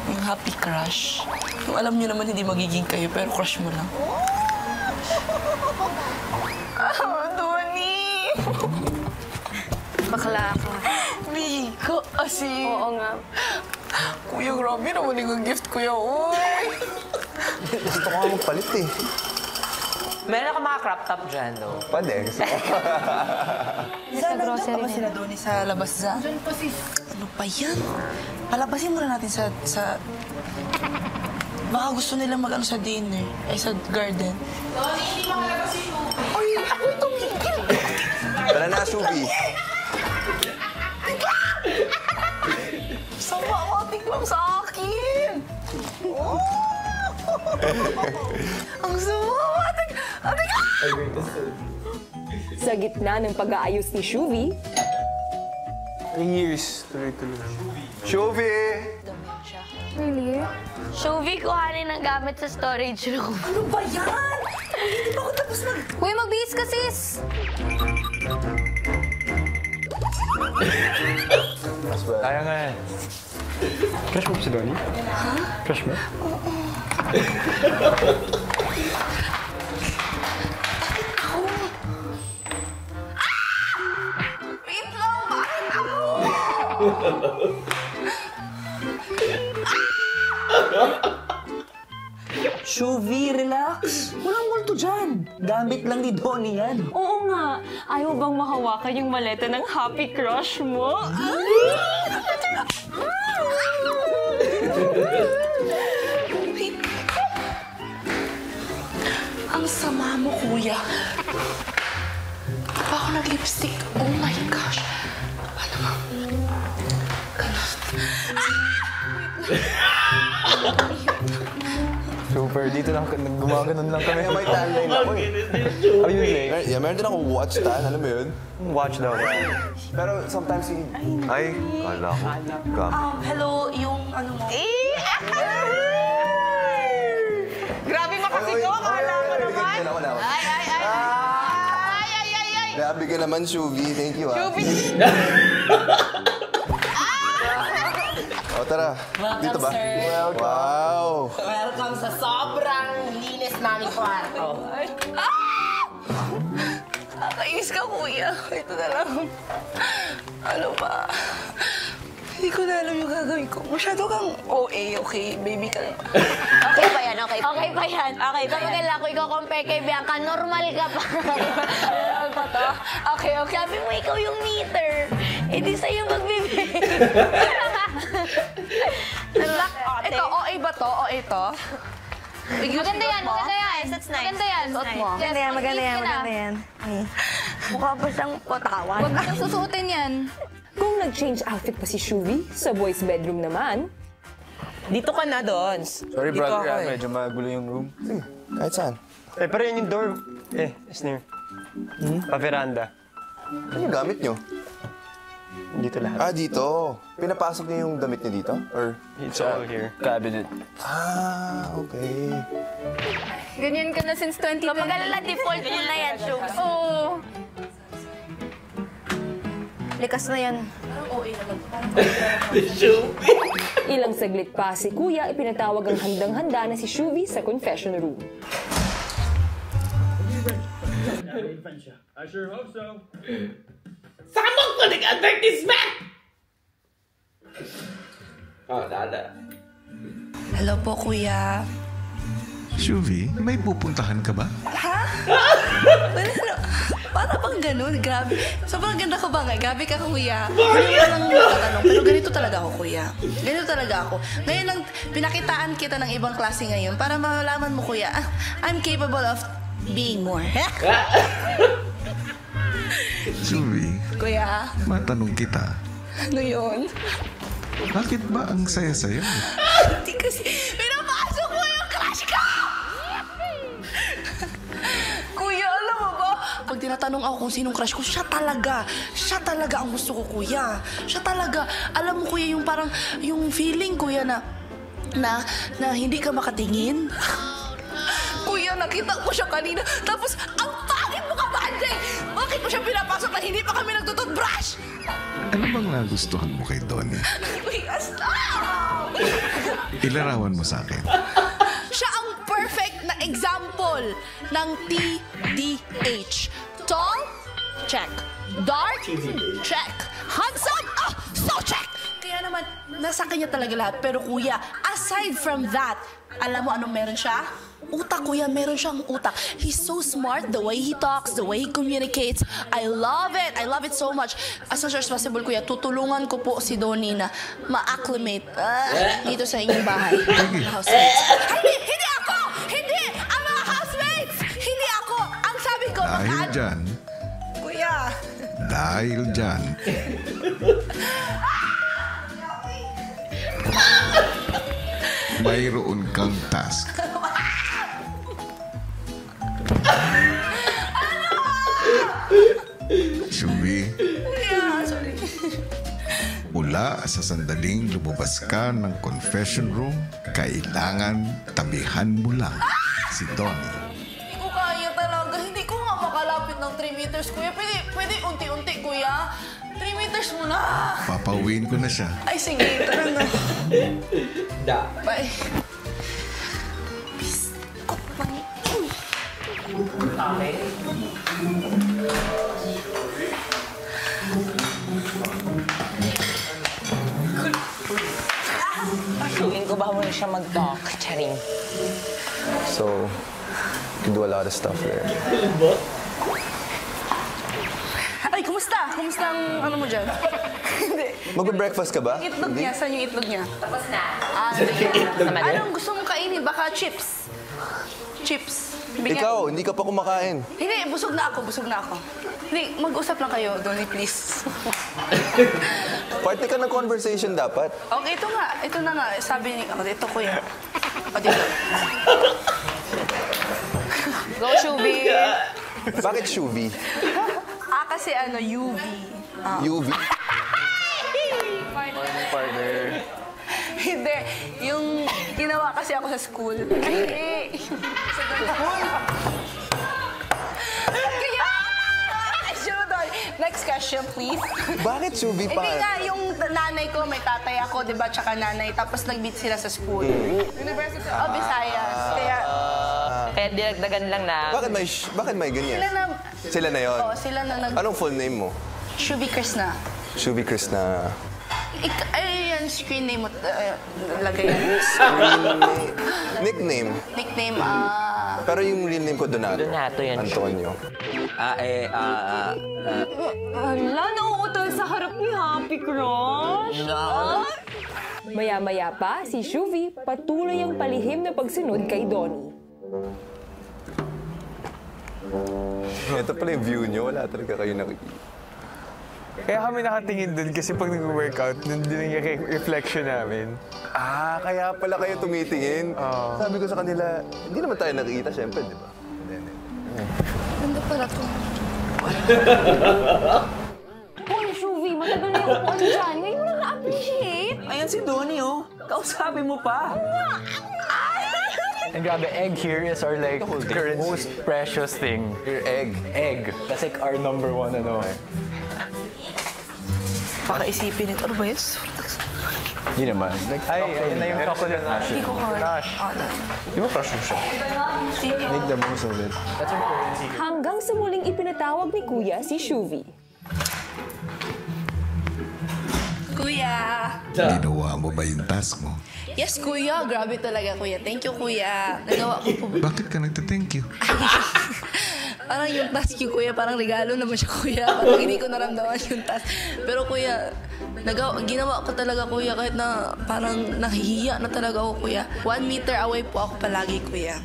Yung happy crush. Yung alam niyo naman hindi magiging kayo, pero crush mo lang. Donnie! Bakla ka. Miko, kasi... Oo nga. Kuya, grabe naman yung gift, kuya. Uy! Gusto ko nga magpalit eh. Meron ka mga crop top dyan, no? Pwede, gusto ko. Saan nandun pa ba sila doon sa labas za? Doon po sis. Ano pa yan? Palabasin muna natin sa... Baka gusto nila mag-ano sa dinner. Ay, sa garden. Donnie, hindi makalabasin mo. Ay, ako tumigil. Tara na, Shubi. Sama ako, tiglam sa akin. Ang sama, ating... Sa gitna ng pag-aayos ni Shuvi, 3 years. Tuloy-tuloy. Shubi! Really? Shuvi, kuhanin ang gamit sa storage room. Ano ba yan? Hindi pa ako tapos mag... Uy, magbihis ka sis! Kaya nga eh. Crush mo si Donnie? Ha? Crush mo? Wait lang, bakit ako? Shuvi, relax. Walang multo dyan. Gamit lang ni Donnie yan. oo nga, ayaw bang mahawakan yung maleta ng happy crush mo? Ang sama mo, kuya. Di ba ako nag-lipstick? Oh my gosh. Ano ba? Ganun. Super, dito lang, gumaganon lang kami. Kaya may timeline ako eh. Ayun, Lay. Yeah, meron din akong watch tan, alam mo yun? Watch daw. Pero sometimes yung... Ay, kala ko. Gam. Hello, yung ano mo? Grabe makasito, akala mo naman. Bigyan ako na. Ay! Grabe ka naman, Shubi. Thank you, ah. Shuvi! O, tara. Dito ba? Wow! Welcome sa sobrang linis naming kwarto. Nakainis ka, kuya. Ito na lang. Ano ba? Hindi ko na alam yung gagawin ko. Masyado kang OA, okay? Baby ka lang. Okay pa yan, okay. Okay pa yan. Okay, kapag kailangan ko i-compare kay Bianca, normal ka pa. Ano ba to? Okay. Sabi mo, ikaw yung meter. Eh, di sa'yo magbibigay. Ito, OA ba to? OA to? Maganda yan. That's nice. Maganda yan. Suot mo. Maganda yan. Mukha pa siyang patawan. Huwag kang susuotin yan. Kung nag-change outfit pa si Shuvi, sa boys' bedroom naman, Dito ka na, Dons. Sorry, Dito brother. ako, eh. Medyo magulo yung room. Sige, kahit saan. Eh, pero yun yung door. Snare. Pa-veranda. Ano yung gamit nyo? Dito lahat. Ah, dito. Pinapasok niyo yung damit niyo dito? Or... It's all here. Cabinet. Ah, okay. Ganyan ka na since 2020. Kapag alala, default mo na yan, Shubs. Oo. Likas na yan. ilang saglit pa si Kuya ipinatawag ang handang-handa na si Shuvi sa confession room. I sure hope so. Samang ko nag-advertisement! Oh, dada. Hello po, kuya. Shuvi, may pupuntahan ka ba? Ha? Ano? Para bang ganun? Grabe. Sobrang ganda ka ba nga? Grabe ka, kuya. Hindi mo lang tatanong. Pero ganito talaga ako, kuya. Ganito talaga ako. Ngayon lang, pinakitaan kita ng ibang klase ngayon para malaman mo, kuya, I'm capable of being more. Shuvi, Kuya, matanong kita. ano yun? Bakit ba ang saya-saya mo? Hindi kasi, pinapasok mo yung crush ko! Kuya, alam mo ba? Pag tinatanong ako kung sinong crush ko, siya talaga. Siya talaga ang gusto ko, kuya. Siya talaga. Alam mo, kuya, yung parang, yung feeling, kuya, na hindi ka makatingin. Kuya, nakita ko siya kanina. Tapos, ang pangit mo ka, Banjay! Bakit mo siya pinapasok na hindi pa kami nagtututbrush? Ano bang nagustuhan mo kay Donnie? Kuya, stop! Ilarawan mo sa akin. Siya ang perfect na example ng TDH. Tall? Check. Dark? Check. Handsome? Oh, so check! Kaya naman, nasa kanya talaga lahat. Pero kuya, aside from that, alam mo anong meron siya? Utak, kuya. Meron siyang utak. He's so smart, the way he talks, the way he communicates. I love it. I love it so much. As much as possible, kuya, tutulungan ko po si Donnie na ma-acclimate dito sa inyong bahay. Mga housemates. Hindi ako! Hindi! Ang mga housemates! Hindi ako! Ang sabi ko, Kuya, dahil dyan, mayroon kang task. Shuvi, mula sa sandaling lumabas ka ng confession room, kailangan tabihan mo lang si Donnie. Hindi ko kaya talaga. Hindi ko nga makalapit ng 3 meters, kuya. Pwede unti-unti, kuya. 3 meters muna. Papauwiin ko na siya. Ay, sige. Tara na. Bye. Feeling ko ba muna siya mag-talk, Charing? So, you can do a lot of stuff there. Ay, kumusta? Kumusta ang ano mo dyan? Hindi. Magbe-breakfast ka ba? Itlog niya. Saan yung itlog niya? Tapos na. Anong gusto mong kainin? Baka chips. Chips. Bigyan. Ikaw, hindi ka pa kumakain. Hindi, busog na ako. Hindi, mag-usap lang kayo, Donnie, please. Parte ka ng conversation dapat. Okay, ito nga. Ito na nga. Sabi ni... ito, kuya. Dito. Go, Shubi. Bakit Shuvi? Kasi UV. UV? Partner. Hindi. Yung ginawa kasi ako sa school. Hindi. Sa school. Kaya... Next question, please. Bakit Shuvi pa? Hindi nga, yung nanay ko, may tatay ako, di ba, tsaka nanay, tapos nag-meet sila sa school. University of Visayas. Kaya dinagdagan lang na... Bakit may ganyan? Sila na yun? Oo, sila na Anong full name mo? Shuvi Krishna. Shuvi Krishna. Ay, yan, screen name mo. Lagay yan. Nickname? Nickname, Pero yung real name ko, Donato. Donato yan. Antonio. Hala, nauutol sa harap ni Happy Crush. Maya-maya pa, si Shuvi patuloy ang palihim na pagsunod kay Donnie. Ito pala yung view nyo. Wala talaga kayo nakikita. Kaya kami nakatingin dun kasi pag nag-workout, nandun yung reflection namin. Kaya pala kayo tumitingin. Sabi ko sa kanila, hindi naman tayo nakikita, syempre, di ba? Ganda pala to. Hoy, Shuvi, matagal na yung upuan dyan. Ngayon mo lang na-appreciate. Ayan si Donnie, oh. Kausapin mo pa. And grabe, egg here is our like most precious thing. Your egg. Egg. That's like our number one, ano. Baka isipin ito. Ano ba yun? Hindi naman. Ay, ayun na yung chocolate hash. Hindi ko Crush. Di ba crush mo siya? Make the most of it. That's our currency. Hanggang sa muling ipinatawag ni Kuya si Shuvi. Kuya. Ginawa mo ba yung task mo? Yes, kuya. Grabe talaga, kuya. Thank you, kuya. Nagawa ko po. Bakit ka nagta-thank you? Parang yung task yung kuya, parang regalo naman siya, kuya. Parang hindi ko naramdaman yung task. Pero kuya, ginawa ko talaga, kuya, kahit na parang nahihiya na talaga ako, kuya. 1 meter away po ako palagi, kuya.